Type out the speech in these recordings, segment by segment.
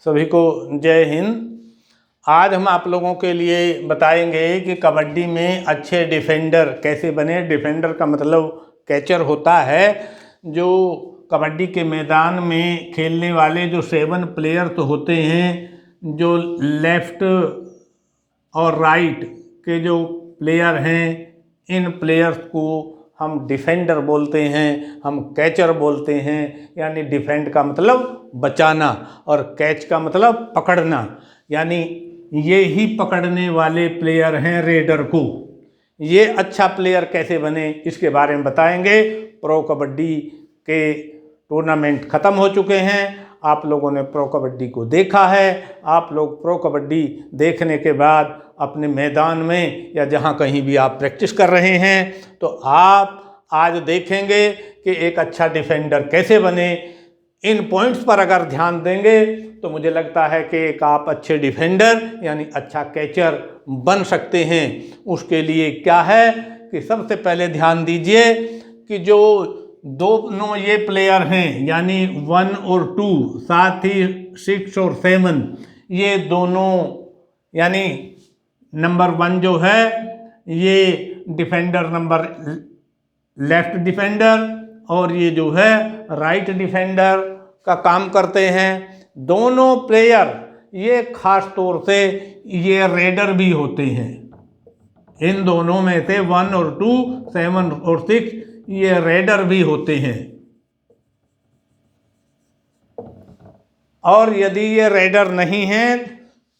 सभी को जय हिंद। आज हम आप लोगों के लिए बताएंगे कि कबड्डी में अच्छे डिफेंडर कैसे बने। डिफेंडर का मतलब कैचर होता है। जो कबड्डी के मैदान में खेलने वाले जो 7 प्लेयर तो होते हैं, जो लेफ्ट और राइट के जो प्लेयर हैं, इन प्लेयर्स को हम डिफेंडर बोलते हैं, हम कैचर बोलते हैं। यानी डिफेंड का मतलब बचाना और कैच का मतलब पकड़ना, यानी ये ही पकड़ने वाले प्लेयर हैं रेडर को। ये अच्छा प्लेयर कैसे बने इसके बारे में बताएंगे। प्रो कबड्डी के टूर्नामेंट ख़त्म हो चुके हैं। आप लोगों ने प्रो कबड्डी को देखा है। आप लोग प्रो कबड्डी देखने के बाद अपने मैदान में या जहाँ कहीं भी आप प्रैक्टिस कर रहे हैं, तो आप आज देखेंगे कि एक अच्छा डिफेंडर कैसे बने। इन पॉइंट्स पर अगर ध्यान देंगे तो मुझे लगता है कि एक आप अच्छे डिफेंडर यानी अच्छा कैचर बन सकते हैं। उसके लिए क्या है कि सबसे पहले ध्यान दीजिए कि जो दोनों ये प्लेयर हैं यानी 1 और 2, साथ ही 6 और 7, ये दोनों यानी नंबर 1 जो है ये डिफेंडर, नंबर लेफ्ट डिफेंडर, और ये जो है राइट डिफेंडर का काम करते हैं। दोनों प्लेयर ये खास तौर से ये रेडर भी होते हैं। इन दोनों में से 1 और 2, 7 और 6 ये रेडर भी होते हैं। और यदि ये रेडर नहीं हैं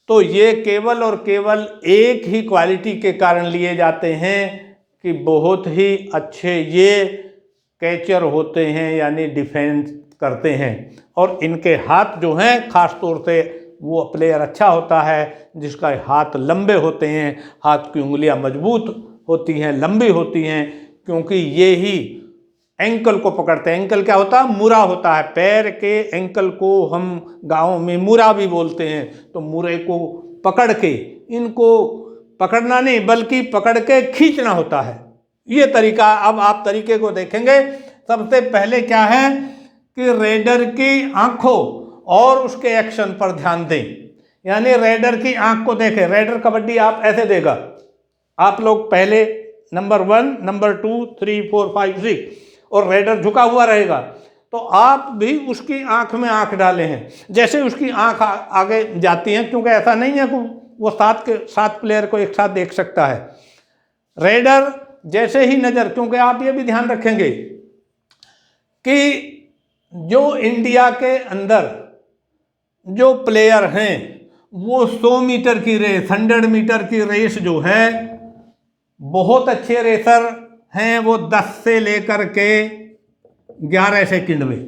तो ये केवल और केवल एक ही क्वालिटी के कारण लिए जाते हैं कि बहुत ही अच्छे ये कैचर होते हैं यानी डिफेंस करते हैं। और इनके हाथ जो हैं, खास तौर से वो प्लेयर अच्छा होता है जिसका हाथ लंबे होते हैं, हाथ की उंगलियां मजबूत होती हैं, लंबी होती हैं, क्योंकि ये ही एंकल को पकड़ते हैं। एंकल क्या होता है? मुरा होता है। पैर के एंकल को हम गाँव में मुरा भी बोलते हैं। तो मुरे को पकड़ के, इनको पकड़ना नहीं बल्कि पकड़ के खींचना होता है। ये तरीका, अब आप तरीके को देखेंगे। सबसे पहले क्या है कि रेडर की आंखों और उसके एक्शन पर ध्यान दें। यानी रेडर की आंख को देखें। रेडर कबड्डी आप ऐसे देगा। आप लोग पहले नंबर 1, नंबर 2, 3, 4, 5, 6 और रेडर झुका हुआ रहेगा, तो आप भी उसकी आंख में आंख डाले हैं। जैसे उसकी आंख आगे जाती है, क्योंकि ऐसा नहीं है कि वो 7 प्लेयर को एक साथ देख सकता है। रेडर जैसे ही नज़र, क्योंकि आप ये भी ध्यान रखेंगे कि जो इंडिया के अंदर जो प्लेयर हैं वो 100 मीटर की रेस, 100 मीटर की रेस जो है, बहुत अच्छे रेसर हैं। वो 10 से लेकर के 11 सेकंड में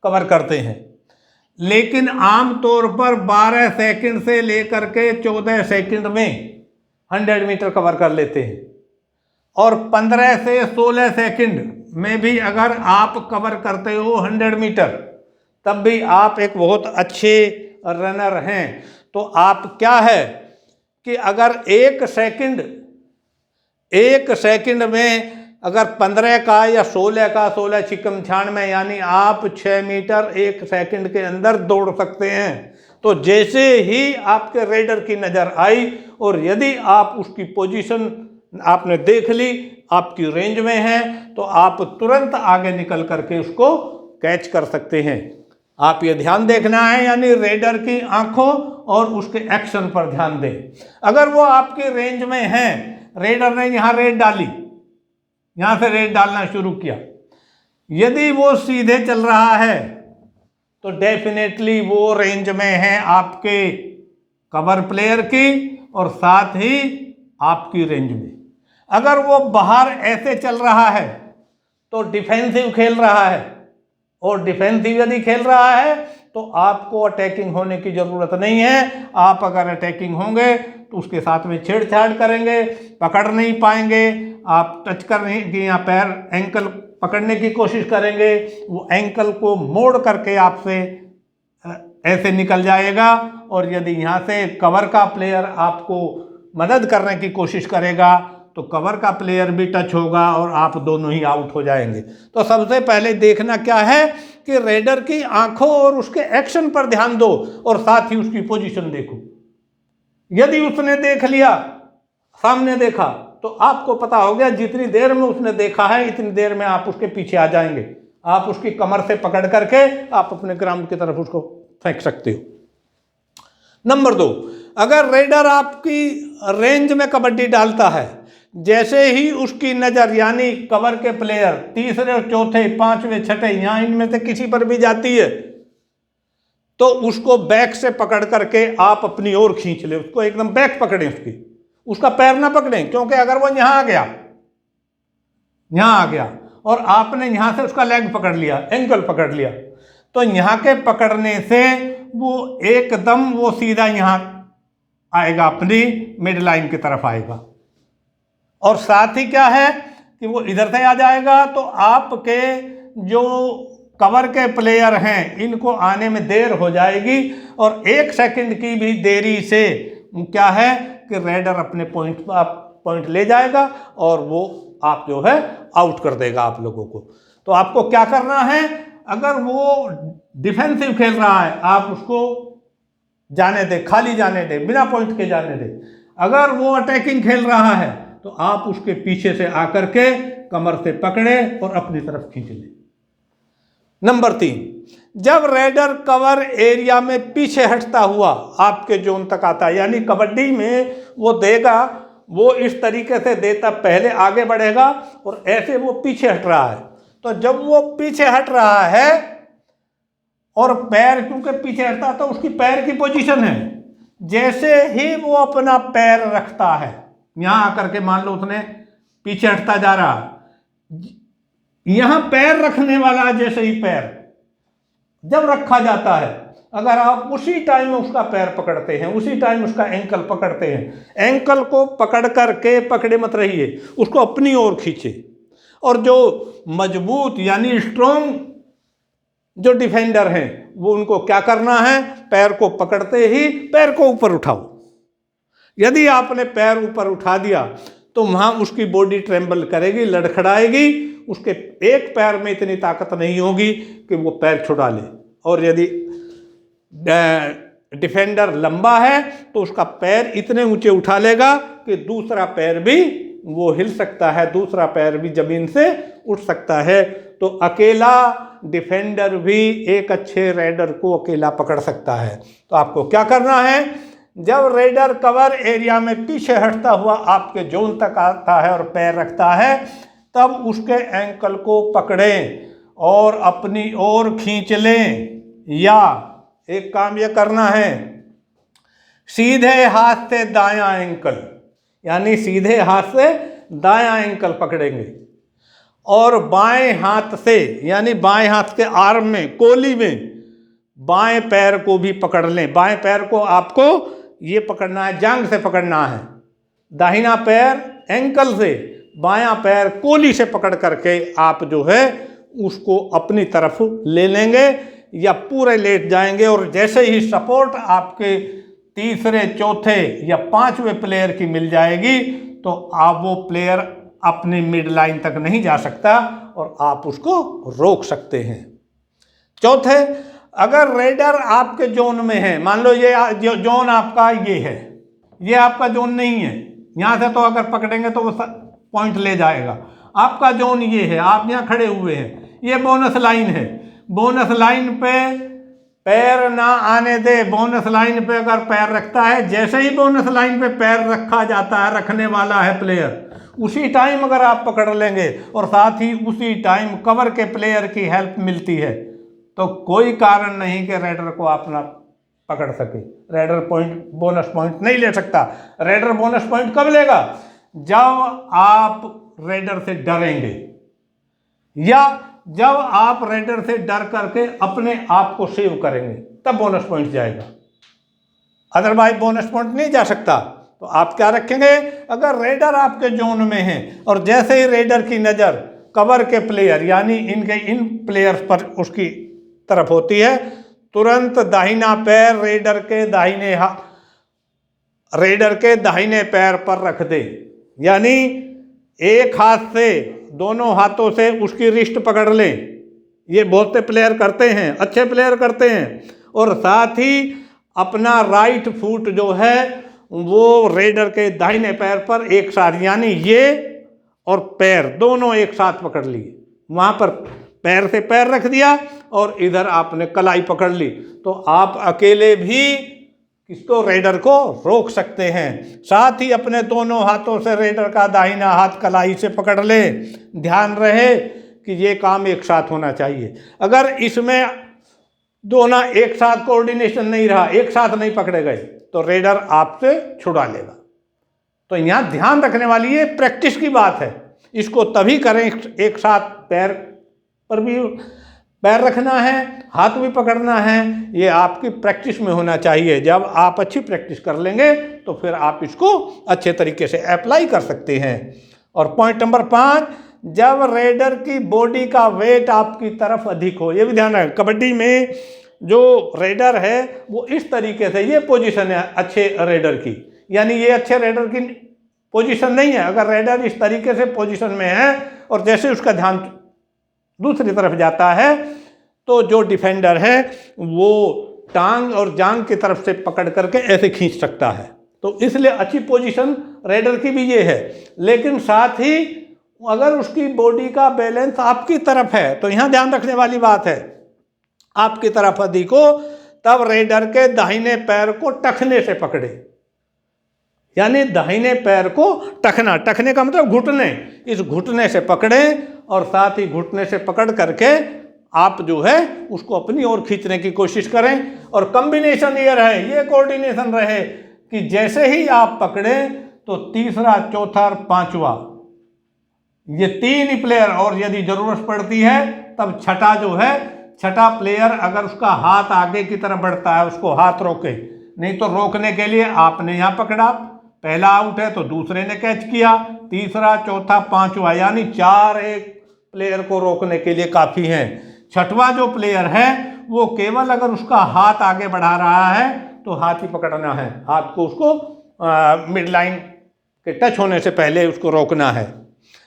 कवर करते हैं, लेकिन आमतौर पर 12 सेकंड से लेकर के 14 सेकंड में 100 मीटर कवर कर लेते हैं। और 15 से 16 सेकंड में भी अगर आप कवर करते हो 100 मीटर, तब भी आप एक बहुत अच्छे रनर हैं। तो आप क्या है कि अगर एक सेकंड में अगर 15 का या 16 का, 16 छिकम 96, यानी आप 6 मीटर 1 सेकंड के अंदर दौड़ सकते हैं। तो जैसे ही आपके रेडर की नज़र आई और यदि आप उसकी पोजीशन आपने देख ली, आपकी रेंज में है, तो आप तुरंत आगे निकल करके उसको कैच कर सकते हैं। आप ये ध्यान देखना है, यानी रेडर की आंखों और उसके एक्शन पर ध्यान दें। अगर वो आपकी रेंज में है, रेडर ने यहाँ रेड डाली, यहाँ से रेड डालना शुरू किया, यदि वो सीधे चल रहा है तो डेफिनेटली वो रेंज में है आपके कवर प्लेयर की और साथ ही आपकी रेंज में। अगर वो बाहर ऐसे चल रहा है तो डिफेंसिव खेल रहा है, और डिफेंसिव यदि खेल रहा है तो आपको अटैकिंग होने की ज़रूरत नहीं है। आप अगर अटैकिंग होंगे तो उसके साथ में छेड़छाड़ करेंगे, पकड़ नहीं पाएंगे, आप टच करने की या पैर एंकल पकड़ने की कोशिश करेंगे, वो एंकल को मोड़ करके आपसे ऐसे निकल जाएगा। और यदि यहाँ से कवर का प्लेयर आपको मदद करने की कोशिश करेगा तो कवर का प्लेयर भी टच होगा और आप दोनों ही आउट हो जाएंगे। तो सबसे पहले देखना क्या है कि रेडर की आंखों और उसके एक्शन पर ध्यान दो और साथ ही उसकी पोजीशन देखो। यदि उसने देख लिया, सामने देखा, तो आपको पता हो गया जितनी देर में उसने देखा है इतनी देर में आप उसके पीछे आ जाएंगे। आप उसकी कमर से पकड़ करके आप अपने ग्राउंड की तरफ उसको फेंक सकते हो। नंबर 2, अगर रेडर आपकी रेंज में कबड्डी डालता है, जैसे ही उसकी नज़र यानी कवर के प्लेयर तीसरे, चौथे, पांचवें, छठे, यहाँ इनमें से किसी पर भी जाती है तो उसको बैक से पकड़ करके आप अपनी ओर खींच ले। उसको एकदम बैक पकड़ें, उसका पैर ना पकड़ें, क्योंकि अगर वो यहाँ आ गया और आपने यहाँ से उसका लेग पकड़ लिया, एंकल पकड़ लिया, तो यहाँ के पकड़ने से वो एकदम वो सीधा यहाँ आएगा, अपनी मिड लाइन की तरफ आएगा। और साथ ही क्या है कि वो इधर से आ जाएगा तो आपके जो कवर के प्लेयर हैं इनको आने में देर हो जाएगी और 1 सेकंड की भी देरी से क्या है कि रेडर अपने पॉइंट ले जाएगा और वो आप जो है आउट कर देगा आप लोगों को। तो आपको क्या करना है, अगर वो डिफेंसिव खेल रहा है आप उसको जाने दे, खाली जाने दे, बिना पॉइंट के जाने दे। अगर वो अटैकिंग खेल रहा है तो आप उसके पीछे से आकर के कमर से पकड़े और अपनी तरफ खींच ले। नंबर 3, जब रेडर कवर एरिया में पीछे हटता हुआ आपके जोन तक आता है, यानी कबड्डी में वो देगा, वो इस तरीके से देता, पहले आगे बढ़ेगा और ऐसे वो पीछे हट रहा है। तो जब वो पीछे हट रहा है और पैर क्योंकि पीछे हटता है तो उसकी पैर की पोजीशन है, जैसे ही वो अपना पैर रखता है यहां आकर के, मान लो उसने पीछे हटता जा रहा, यहां पैर रखने वाला जैसे ही पैर जब रखा जाता है, अगर आप उसी टाइम में उसका पैर पकड़ते हैं, उसी टाइम उसका एंकल पकड़ते हैं, एंकल को पकड़ करके पकड़े मत रहिए, उसको अपनी ओर खींचे। और जो मजबूत यानी स्ट्रॉन्ग जो डिफेंडर हैं वो उनको क्या करना है, पैर को पकड़ते ही पैर को ऊपर उठाओ। यदि आपने पैर ऊपर उठा दिया तो वहां उसकी बॉडी ट्रेम्बल करेगी, लड़खड़ाएगी, उसके एक पैर में इतनी ताकत नहीं होगी कि वो पैर छुड़ा ले। और यदि डिफेंडर लंबा है तो उसका पैर इतने ऊंचे उठा लेगा कि दूसरा पैर भी वो हिल सकता है, दूसरा पैर भी जमीन से उठ सकता है। तो अकेला डिफेंडर भी एक अच्छे रेडर को अकेला पकड़ सकता है। तो आपको क्या करना है, जब रेडर कवर एरिया में पीछे हटता हुआ आपके जोन तक आता है और पैर रखता है, तब उसके एंकल को पकड़ें और अपनी ओर खींच लें। या एक काम यह करना है, सीधे हाथ से दायां एंकल, यानी सीधे हाथ से दायां एंकल पकड़ेंगे और बाएं हाथ से यानी बाएं हाथ के आर्म में, कोली में बाएं पैर को भी पकड़ लें। बाएं पैर को आपको ये पकड़ना है, जांग से पकड़ना है, दाहिना पैर एंकल से, बायां पैर कोली से पकड़ करके आप जो है उसको अपनी तरफ ले लेंगे या पूरे लेट जाएंगे। और जैसे ही सपोर्ट आपके तीसरे, चौथे या पांचवें प्लेयर की मिल जाएगी तो आप वो प्लेयर अपनी मिड लाइन तक नहीं जा सकता और आप उसको रोक सकते हैं। चौथे, अगर रेडर आपके जोन में है, मान लो ये जोन आपका ये है, ये आपका जोन नहीं है, यहाँ से तो अगर पकड़ेंगे तो वो पॉइंट ले जाएगा। आपका जोन ये है, आप यहाँ खड़े हुए हैं, ये बोनस लाइन है, बोनस लाइन पे पैर ना आने दे। बोनस लाइन पे अगर पैर रखता है, जैसे ही बोनस लाइन पे पैर रखा जाता है, रखने वाला है प्लेयर, उसी टाइम अगर आप पकड़ लेंगे और साथ ही उसी टाइम कवर के प्लेयर की हेल्प मिलती है तो कोई कारण नहीं कि रेडर को आप ना पकड़ सके। रेडर पॉइंट, बोनस पॉइंट नहीं ले सकता। रेडर बोनस पॉइंट कब लेगा, जब आप रेडर से डरेंगे या जब आप रेडर से डर करके अपने आप को सेव करेंगे, तब बोनस पॉइंट जाएगा। अदरवाइज बोनस पॉइंट नहीं जा सकता। तो आप क्या रखेंगे, अगर रेडर आपके जोन में है और जैसे ही रेडर की नज़र कवर के प्लेयर यानी इन प्लेयर्स पर उसकी तरफ होती है, तुरंत दाहिना पैर रेडर के दाहिने पैर पर रख दे। यानी एक हाथ से, दोनों हाथों से उसकी रिस्ट पकड़ लें ये बहुत से प्लेयर करते हैं, अच्छे प्लेयर करते हैं। और साथ ही अपना राइट फुट जो है वो रेडर के दाहिने पैर पर एक साथ, यानी ये और पैर दोनों एक साथ पकड़ लिए, वहाँ पर पैर से पैर रख दिया और इधर आपने कलाई पकड़ ली, तो आप अकेले भी इसको रेडर को रोक सकते हैं। साथ ही अपने दोनों हाथों से रेडर का दाहिना हाथ कलाई से पकड़ ले। ध्यान रहे कि ये काम एक साथ होना चाहिए। अगर इसमें दोनों एक साथ कोऑर्डिनेशन नहीं रहा, एक साथ नहीं पकड़े गए, तो रेडर आपसे छुड़ा लेगा। तो यहाँ ध्यान रखने वाली ये प्रैक्टिस की बात है। इसको तभी करें, एक साथ पैर पर भी पैर रखना है, हाथ भी पकड़ना है, ये आपकी प्रैक्टिस में होना चाहिए। जब आप अच्छी प्रैक्टिस कर लेंगे तो फिर आप इसको अच्छे तरीके से अप्लाई कर सकते हैं। और पॉइंट नंबर 5, जब रेडर की बॉडी का वेट आपकी तरफ अधिक हो। ये भी ध्यान रखें, कबड्डी में जो रेडर है वो इस तरीके से, ये पोजीशन है अच्छे रेडर की, यानी ये अच्छे रेडर की पोजीशन नहीं है। अगर रेडर इस तरीके से पोजीशन में है और जैसे उसका ध्यान दूसरी तरफ जाता है तो जो डिफेंडर है वो टांग और जांग की तरफ से पकड़ करके ऐसे खींच सकता है। तो इसलिए अच्छी पोजीशन रेडर की भी ये है। लेकिन साथ ही अगर उसकी बॉडी का बैलेंस आपकी तरफ है, तो यहाँ ध्यान रखने वाली बात है, आपकी तरफ अधिक हो, तब रेडर के दाहिने पैर को टखने से पकड़े, यानी दाहिने पैर को टखना, टखने का मतलब घुटने, इस घुटने से पकड़े और साथ ही घुटने से पकड़ करके आप जो है उसको अपनी ओर खींचने की कोशिश करें। और कॉम्बिनेशन ये रहे, ये कोऑर्डिनेशन रहे कि जैसे ही आप पकड़े तो तीसरा, चौथा और पांचवा, ये 3 ही प्लेयर, और यदि जरूरत पड़ती है तब छठा जो है, छठा प्लेयर अगर उसका हाथ आगे की तरफ बढ़ता है उसको हाथ रोके। नहीं तो रोकने के लिए आपने यहाँ पकड़ा, पहला आउट है तो दूसरे ने कैच किया, तीसरा, चौथा, पांचवा, यानी 4 एक प्लेयर को रोकने के लिए काफ़ी हैं। छठवां जो प्लेयर है वो केवल अगर उसका हाथ आगे बढ़ा रहा है तो हाथ ही पकड़ना है, हाथ को उसको मिड लाइन के टच होने से पहले उसको रोकना है।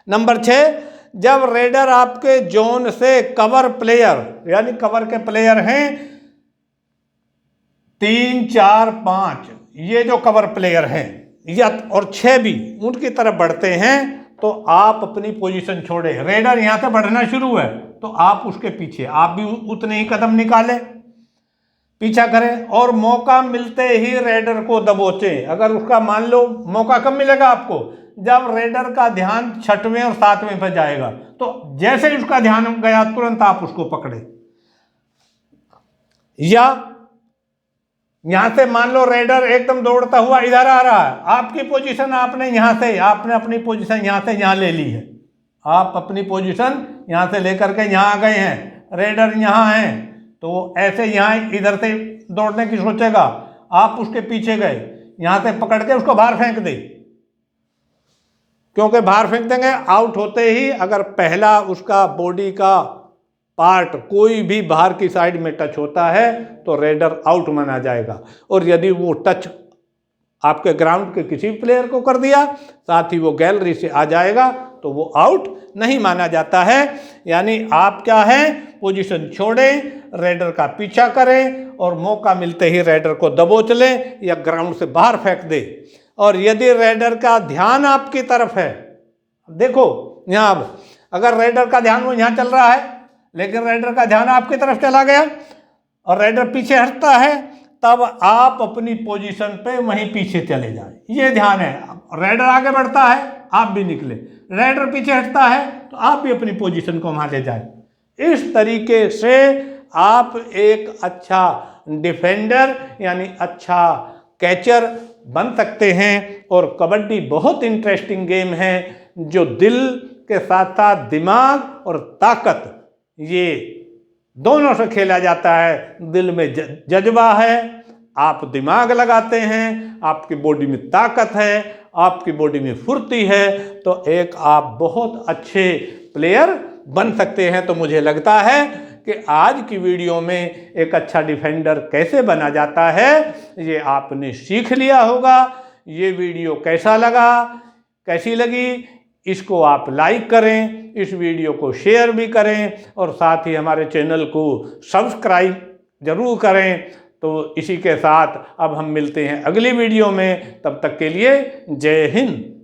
नंबर 6, जब रेडर आपके जोन से कवर प्लेयर, यानी कवर के प्लेयर हैं 3, 4, 5, ये जो कवर प्लेयर हैं या और 6 भी उनकी तरफ बढ़ते हैं तो आप अपनी पोजीशन छोड़े। रेडर यहाँ से बढ़ना शुरू है तो आप उसके पीछे, आप भी उतने ही कदम निकालें, पीछा करें और मौका मिलते ही रेडर को दबोचें। अगर उसका मान लो मौका कब मिलेगा आपको, जब रेडर का ध्यान 6वें और 7वें पर जाएगा, तो जैसे ही उसका ध्यान गया तुरंत आप उसको पकड़े। या यहां से मान लो रेडर एकदम दौड़ता हुआ इधर आ रहा है, आपकी पोजीशन आपने यहां से, आपने अपनी पोजीशन यहां से यहां ले ली है, आप अपनी पोजीशन यहां से लेकर के यहां आ गए हैं, रेडर यहां है तो ऐसे यहां इधर से दौड़ने की सोचेगा, आप उसके पीछे गए, यहां से पकड़ के उसको बाहर फेंक दे, क्योंकि बाहर फेंक देंगे आउट होते ही अगर पहला उसका बॉडी का पार्ट कोई भी बाहर की साइड में टच होता है तो रेडर आउट माना जाएगा। और यदि वो टच आपके ग्राउंड के किसी प्लेयर को कर दिया, साथ ही वो गैलरी से आ जाएगा तो वो आउट नहीं माना जाता है। यानी आप क्या है, पोजीशन छोड़ें, रेडर का पीछा करें और मौका मिलते ही रेडर को दबोच लें या ग्राउंड से बाहर फेंक दे। और यदि रेडर का ध्यान आपकी तरफ है, देखो यहाँ अगर रेडर का ध्यान वो यहाँ चल रहा है लेकिन रेडर का ध्यान आपकी तरफ चला गया और रेडर पीछे हटता है, तब आप अपनी पोजीशन पे वहीं पीछे चले जाएं। ये ध्यान है, रेडर आगे बढ़ता है आप भी निकले, रेडर पीछे हटता है तो आप भी अपनी पोजीशन को वहां ले जाएं। इस तरीके से आप एक अच्छा डिफेंडर यानी अच्छा कैचर बन सकते हैं। और कबड्डी बहुत इंटरेस्टिंग गेम है जो दिल के साथ साथ दिमाग और ताकत ये दोनों से खेला जाता है। दिल में जज्बा है, आप दिमाग लगाते हैं, आपकी बॉडी में ताकत है, आपकी बॉडी में फुर्ती है, तो एक आप बहुत अच्छे प्लेयर बन सकते हैं। तो मुझे लगता है कि आज की वीडियो में एक अच्छा डिफेंडर कैसे बना जाता है ये आपने सीख लिया होगा। ये वीडियो कैसा लगा, कैसी लगी इसको आप लाइक करें, इस वीडियो को शेयर भी करें और साथ ही हमारे चैनल को सब्सक्राइब ज़रूर करें। तो इसी के साथ अब हम मिलते हैं अगली वीडियो में, तब तक के लिए जय हिंद।